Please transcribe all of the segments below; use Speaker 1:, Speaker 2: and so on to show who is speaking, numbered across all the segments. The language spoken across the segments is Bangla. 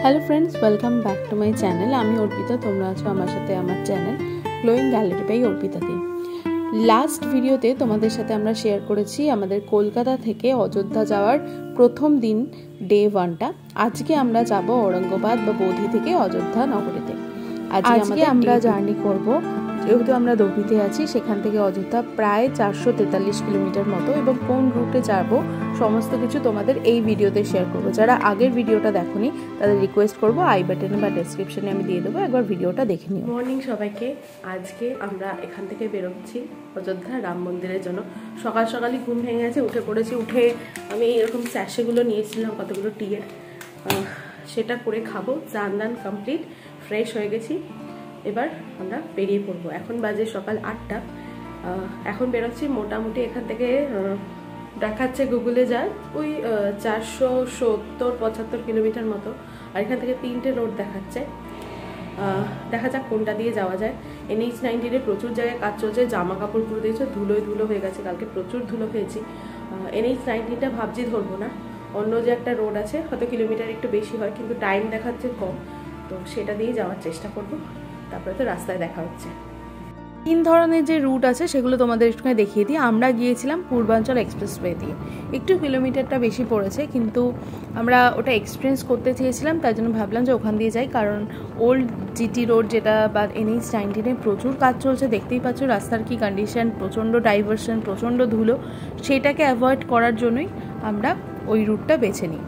Speaker 1: Hello friends, welcome back to my channel. আমি অর্পিতা, তোমরা আছো আমার সাথে আমার চ্যানেল গ্লোয়িং গ্যালারি বাই অর্পিতাতে। লাস্ট ভিডিওতে তোমাদের সাথে আমরা শেয়ার করেছি আমাদের কলকাতা থেকে অযোধ্যা যাওয়ার প্রথম দিন, ডে 1টা। আজকে আমরা যাব ঔরঙ্গাবাদ বা বোধি থেকে অযোধ্যা নগরীতে। আজকে আমরা জার্নি করব। যেহেতু আমরা দোভিতে আছি, সেখান থেকে অযোধ্যা প্রায় 443 কিলোমিটার মতো, এবং কোন রুটে যাব সমস্ত কিছু তোমাদের এই ভিডিওতে শেয়ার করব। যারা আগের ভিডিওটা দেখোনি তাদের রিকোয়েস্ট করব, আই বাটনে বা ডেসক্রিপশনে আমি দিয়ে দেবো, একবার ভিডিওটা দেখে নিও। মর্নিং সবাইকে। আজকে আমরা এখান থেকে বেরোচ্ছি অযোধ্যা রাম মন্দিরের জন্য। সকাল সকালই ঘুম ভেঙে গেছে, উঠে পড়েছি। উঠে আমি এরকম স্যাশেগুলো নিয়েছিলাম, কতগুলো টিয়ের, সেটা করে খাবো। স্নান দান কমপ্লিট, ফ্রেশ হয়ে গেছি। এবার আমরা বেরিয়ে পড়বো। এখন বাজে সকাল 8টা। এখন বেরোচ্ছি। মোটামুটি এখান থেকে দেখাচ্ছে গুগলে যায় ওই 470-75 কিলোমিটার মতো। আর এখান থেকে 3টে রোড দেখাচ্ছে। দেখা যাক কোনটা দিয়ে যাওয়া যায়। NH-19 প্রচুর জায়গায় কাজ চলছে। জামা কাপড় পুরো দিয়েছে, ধুলোয় ধুলো হয়ে গেছে। কালকে প্রচুর ধুলো খেয়েছি। NH-19টা ভাবছি ধরবো না, অন্য যে একটা রোড আছে, হয়তো কিলোমিটার একটু বেশি হয়, কিন্তু টাইম দেখাচ্ছে কম, তো সেটা দিয়ে যাওয়ার চেষ্টা করবো। তারপরে তো রাস্তায় দেখা হচ্ছে। 3 ধরনের যে রুট আছে সেগুলো তোমাদের একটুখানি দেখিয়ে দিই। আমরা গিয়েছিলাম পূর্বাঞ্চল এক্সপ্রেসওয়ে দিয়ে। একটু কিলোমিটারটা বেশি পড়েছে, কিন্তু আমরা ওটা এক্সপিরিয়েন্স করতে চেয়েছিলাম, তাই জন্য ভাবলাম যে ওখান দিয়ে যাই। কারণ ওল্ড GT রোড যেটা বা NH-19 প্রচুর কাজ চলছে, দেখতেই পাচ্ছ রাস্তার কি কন্ডিশন, প্রচণ্ড ডাইভারশন, প্রচণ্ড ধুলো। সেটাকে অ্যাভয়েড করার জন্যই আমরা ওই রুটটা বেছে নিই।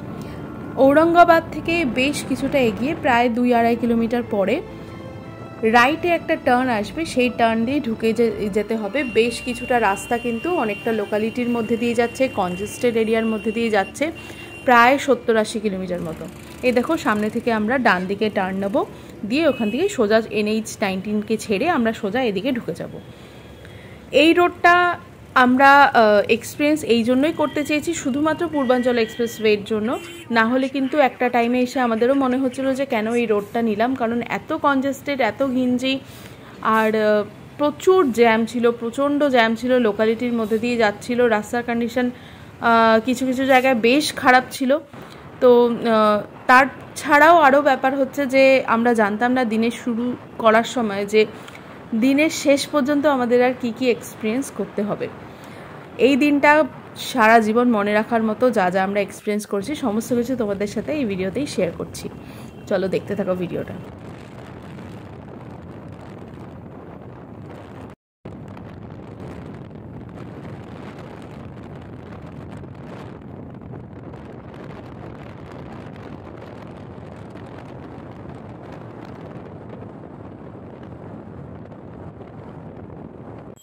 Speaker 1: ঔরঙ্গাবাদ থেকে বেশ কিছুটা এগিয়ে প্রায় 2-2.5 কিলোমিটার পরে রাইটে একটা টার্ন আসবে, সেই টার্ন দিয়ে ঢুকে যেতে হবে। বেশ কিছুটা রাস্তা কিন্তু অনেকটা লোকালিটির মধ্যে দিয়ে যাচ্ছে, কনজেস্টেড এরিয়ার মধ্যে দিয়ে যাচ্ছে, প্রায় 70-80 কিলোমিটার মতো। এই দেখো, সামনে থেকে আমরা ডান দিকে টার্ন নেবো, দিয়ে ওখান থেকে সোজা NH-19কে ছেড়ে আমরা সোজা এদিকে ঢুকে যাব। এই রোডটা আমরা এক্সপিরিয়েন্স এই জন্যই করতে চেয়েছি, শুধুমাত্র পূর্বাঞ্চল এক্সপ্রেসওয়ের জন্য। না হলে কিন্তু একটা টাইমে এসে আমাদেরও মনে হচ্ছিল যে কেন এই রোডটা নিলাম, কারণ এত কনজেস্টেড, এত ঘিঞ্জি, আর প্রচুর জ্যাম ছিল, প্রচণ্ড জ্যাম ছিল, লোকালিটির মধ্যে দিয়ে যাচ্ছিল। রাস্তার কন্ডিশন কিছু কিছু জায়গায় বেশ খারাপ ছিল। তো তার ছাড়াও আরও ব্যাপার হচ্ছে যে আমরা জানতাম না দিনের শুরু করার সময় যে দিনের শেষ পর্যন্ত আমাদের আর কি কি এক্সপিরিয়েন্স করতে হবে। এই দিনটা সারা জীবন মনে রাখার মতো যা যা আমরা এক্সপিরিয়েন্স করছি সমস্ত কিছু তোমাদের সাথে এই ভিডিওতেই শেয়ার করছি। চলো দেখতে থাকো ভিডিওটা।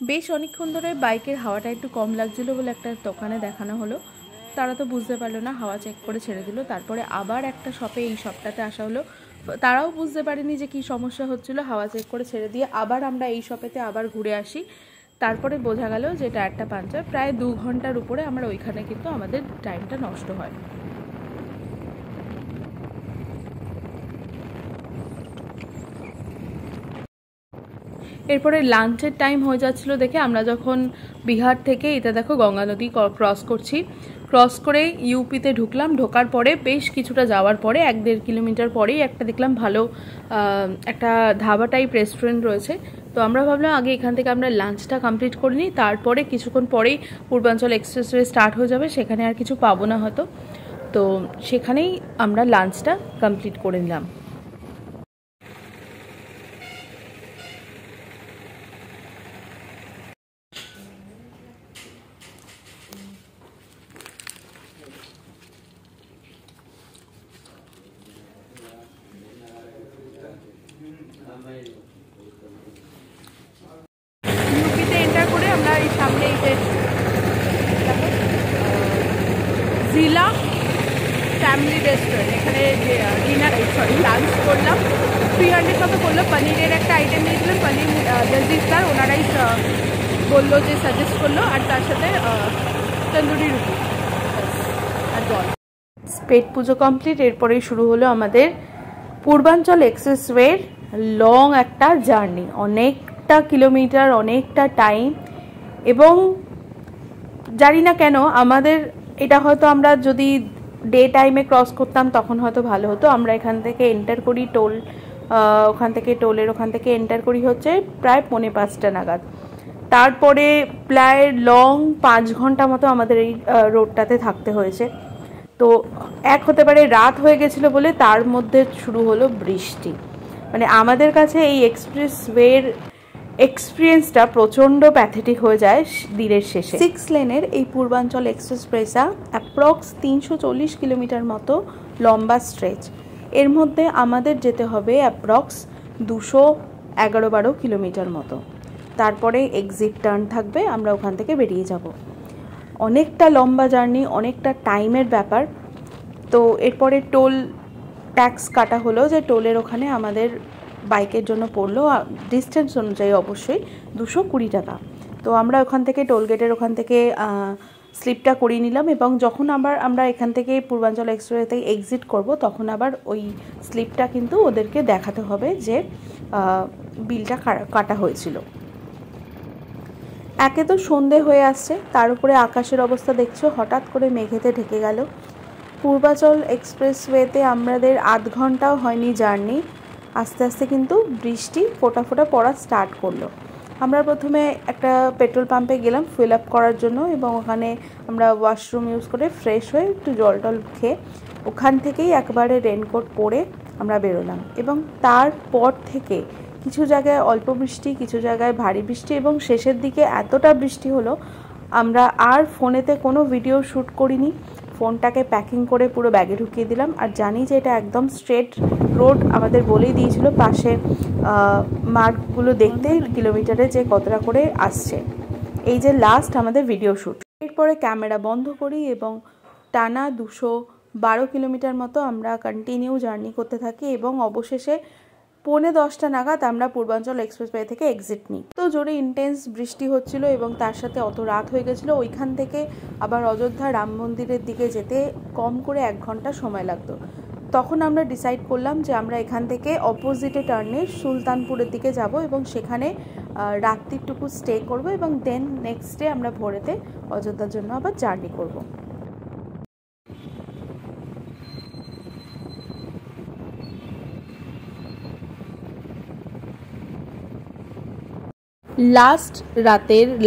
Speaker 1: বেশ অনেকক্ষণ ধরে বাইকের হাওয়াটা একটু কম লাগছিলো বলে একটা দোকানে দেখানো হলো। তারা তো বুঝতে পারলো না, হাওয়া চেক করে ছেড়ে দিল। তারপরে আবার একটা শপে, এই শপটাতে আসা হলো। তারাও বুঝতে পারেনি যে কী সমস্যা হচ্ছিলো, হাওয়া চেক করে ছেড়ে দিয়ে আবার আমরা এই শপেতে আবার ঘুরে আসি। তারপরে বোঝা গেল যে টায়ারটা পাঞ্চার। প্রায় 2 ঘন্টার উপরে আমরা ওইখানে কিন্তু আমাদের টাইমটা নষ্ট হয়। এরপরে লাঞ্চের টাইম হয়ে যাচ্ছিলো দেখে আমরা যখন বিহার থেকে, এটা দেখো গঙ্গা নদী ক্রস করছি, ক্রস করে ইউপিতে ঢুকলাম। ঢোকার পরে বেশ কিছুটা যাওয়ার পরে 1-1.5 কিলোমিটার পরেই একটা দেখলাম ভালো একটা ধাবা টাইপ রেস্টুরেন্ট রয়েছে। তো আমরা ভাবলাম আগে এখান থেকে আমরা লাঞ্চটা কমপ্লিট করে নিই, তারপরে কিছুক্ষণ পরেই পূর্বাঞ্চল এক্সপ্রেসওয়ে স্টার্ট হয়ে যাবে, সেখানে আর কিছু পাবো না হয়তো। তো সেখানেই আমরা লাঞ্চটা কমপ্লিট করে নিলাম। ইউপিতে এন্টার করে আমরা এই সামনে জিলা ফ্যামিলি রেস্টুরেন্ট, এখানে লাঞ্চ করলাম। 300 মতো করলো। পনিরের একটা আইটেম নিয়েছিলাম, পনির লজিজদার, ওনারাই বললো যে সাজেস্ট করলো, আর তার সাথে তন্দুরি রুটি আর জল। পেট পুজো কমপ্লিট। এরপরেই শুরু হলো আমাদের পূর্বাঞ্চল এক্সপ্রেসওয়ের লং একটা জার্নি, অনেকটা কিলোমিটার, অনেকটা টাইম। এবং জানি না কেন আমাদের এটা হয়তো আমরা যদি ডে টাইমে ক্রস করতাম তখন হয়তো ভালো হতো। আমরা এখান থেকে এন্টার করি টোল, ওখান থেকে এন্টার করি হচ্ছে প্রায় 4:45 নাগাদ। তারপরে প্রায় লং 5 ঘন্টা মতো আমাদের এই রোডটাতে থাকতে হয়েছে। তো এক হতে পারে রাত হয়ে গেছিলো বলে তার মধ্যে শুরু হলো বৃষ্টি। মানে আমাদের কাছে এই এক্সপ্রেসওয়ের এক্সপিরিয়েন্সটা প্রচণ্ড প্যাথেটিক হয়ে যায় দিনের শেষে। 6 লেনের এই পূর্বাঞ্চল এক্সপ্রেসওয়েটা অ্যাপ্রক্স 340 কিলোমিটার মতো লম্বা স্ট্রেচ। এর মধ্যে আমাদের যেতে হবে অ্যাপ্রক্স 211-12 কিলোমিটার মতো। তারপরে এক্সিট টার্ন থাকবে, আমরা ওখান থেকে বেরিয়ে যাব। অনেকটা লম্বা জার্নি, অনেকটা টাইমের ব্যাপার। তো এরপরে টোল ট্যাক্স কাটা হলো, যে টোলের ওখানে আমাদের বাইকের জন্য পড়লো ডিস্টেন্স অনুযায়ী অবশ্যই 220 টাকা। তো আমরা ওখান থেকে টোলগেটের ওখান থেকে স্লিপটা করিয়ে নিলাম, এবং যখন আমরা এখান থেকে পূর্বাঞ্চল এক্সপ্রেস থেকে এক্সিট করব তখন আবার ওই স্লিপটা কিন্তু ওদেরকে দেখাতে হবে যে বিলটা কাটা হয়েছিল। একে তো সন্ধে হয়ে আসছে, তার উপরে আকাশের অবস্থা দেখছো হঠাৎ করে মেঘেতে ঢেকে গেল। পূর্বাঞ্চল এক্সপ্রেসওয়েতে আমাদের আধ ঘন্টাও হয়নি জার্নি, আস্তে আস্তে কিন্তু বৃষ্টি ফোঁটা ফোঁটা পড়া স্টার্ট করলো। আমরা প্রথমে একটা পেট্রোল পাম্পে গেলাম ফিল আপ করার জন্য, এবং ওখানে আমরা ওয়াশরুম ইউজ করে ফ্রেশ হয়ে একটু জল টল খেয়ে ওখান থেকেই একবারে রেনকোট পরে আমরা বেরোলাম। এবং তারপর থেকে কিছু জায়গায় অল্প বৃষ্টি, কিছু জায়গায় ভারী বৃষ্টি, এবং শেষের দিকে এতটা বৃষ্টি হলো আমরা আর ফোনেতে কোনো ভিডিও শ্যুট করিনি। ফোনটাকে প্যাকিং করে পুরো ব্যাগে ঢুকিয়ে দিলাম। আর জানি যে এটা একদম স্ট্রেট রোড, আমাদের বলেই দিয়েছিল পাশে মার্কগুলো দেখতে কিলোমিটারে যে কতটা করে আসছে। এই যে লাস্ট আমাদের ভিডিও শ্যুট। এরপরে ক্যামেরা বন্ধ করি এবং টানা 212 কিলোমিটার মতো আমরা কন্টিনিউ জার্নি করতে থাকি, এবং অবশেষে 9:45 নাগাদ আমরা পূর্বাঞ্চল এক্সপ্রেসওয়ে থেকে এক্সিট নিই। তো জোরে ইন্টেন্স বৃষ্টি হচ্ছিল এবং তার সাথে অত রাত হয়ে গেছিলো, ওইখান থেকে আবার অযোধ্যা রাম মন্দিরের দিকে যেতে কম করে 1 ঘন্টা সময় লাগতো। তখন আমরা ডিসাইড করলাম যে আমরা এখান থেকে অপোজিটে টার্নে সুলতানপুরের দিকে যাব এবং সেখানে রাত্রিটুকু স্টে করব, এবং দেন নেক্সট ডে আমরা ভোরেতে অযোধ্যার জন্য আবার জার্নি করব।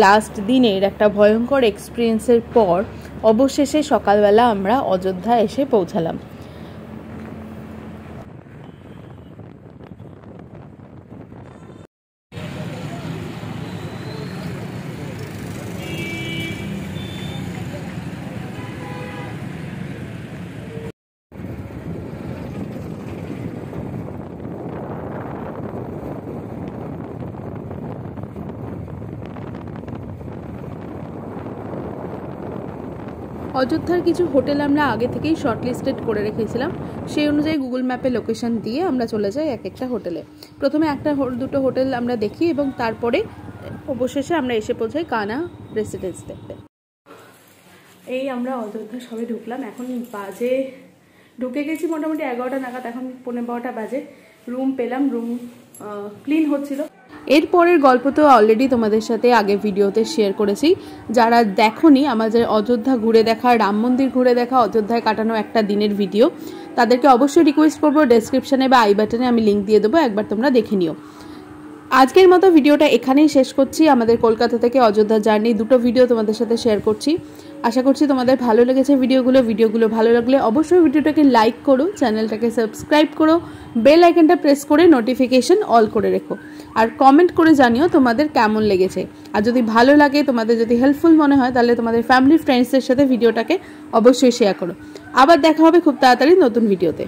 Speaker 1: লাস্ট দিনের একটা ভয়ঙ্কর এক্সপিরিয়েন্সের পর অবশেষে সকালবেলা আমরা অযোধ্যা এসে পৌঁছালাম। অযোধ্যার কিছু হোটেল আমরা আগে থেকেই শর্টলিস্টেড করে রেখেছিলাম, সেই অনুযায়ী গুগল ম্যাপে লোকেশন দিয়ে আমরা চলে যাই এক একটা হোটেলে। প্রথমে দুটো হোটেল আমরা দেখি এবং তারপরে অবশেষে আমরা এসে পৌঁছাই কানা রেসিডেন্স দেখতে। এই আমরা অযোধ্যা সবে ঢুকলাম, এখন বাজে ঢুকে গেছি মোটামুটি 11টা নাগাদ, এখন 12:15 বাজে। রুম পেলাম, রুম ক্লিন হচ্ছিল। এরপরের গল্প তো অলরেডি তোমাদের সাথে আগে ভিডিওতে শেয়ার করেছি। যারা দেখোনি আমাদের অযোধ্যা ঘুরে দেখা, রাম মন্দির ঘুরে দেখা, অযোধ্যায় কাটানো একটা দিনের ভিডিও, তাদেরকে অবশ্যই রিকোয়েস্ট করবো ডেসক্রিপশানে বা আই বাটনে আমি লিঙ্ক দিয়ে দেবো, একবার তোমরা দেখে নিও। আজকের মতো ভিডিওটা এখানেই শেষ করছি। আমাদের কলকাতা থেকে অযোধ্যা জার্নি দুটো ভিডিও তোমাদের সাথে শেয়ার করছি। আশা করছি তোমাদের ভালো লেগেছে ভিডিওগুলো ভালো লাগলে অবশ্যই ভিডিওটাকে লাইক করো, চ্যানেলটাকে সাবস্ক্রাইব করো, বেল আইকনটা প্রেস করে নোটিফিকেশন অল করে রেখো, আর কমেন্ট করে জানিও তোমাদের কেমন লেগেছে। আর যদি ভালো লাগে, তোমাদের যদি হেল্পফুল মনে হয়, তাহলে তোমাদের ফ্যামিলি ফ্রেন্ডসদের সাথে ভিডিওটাকে অবশ্যই শেয়ার করো। আবার দেখা হবে খুব তাড়াতাড়ি নতুন ভিডিওতে।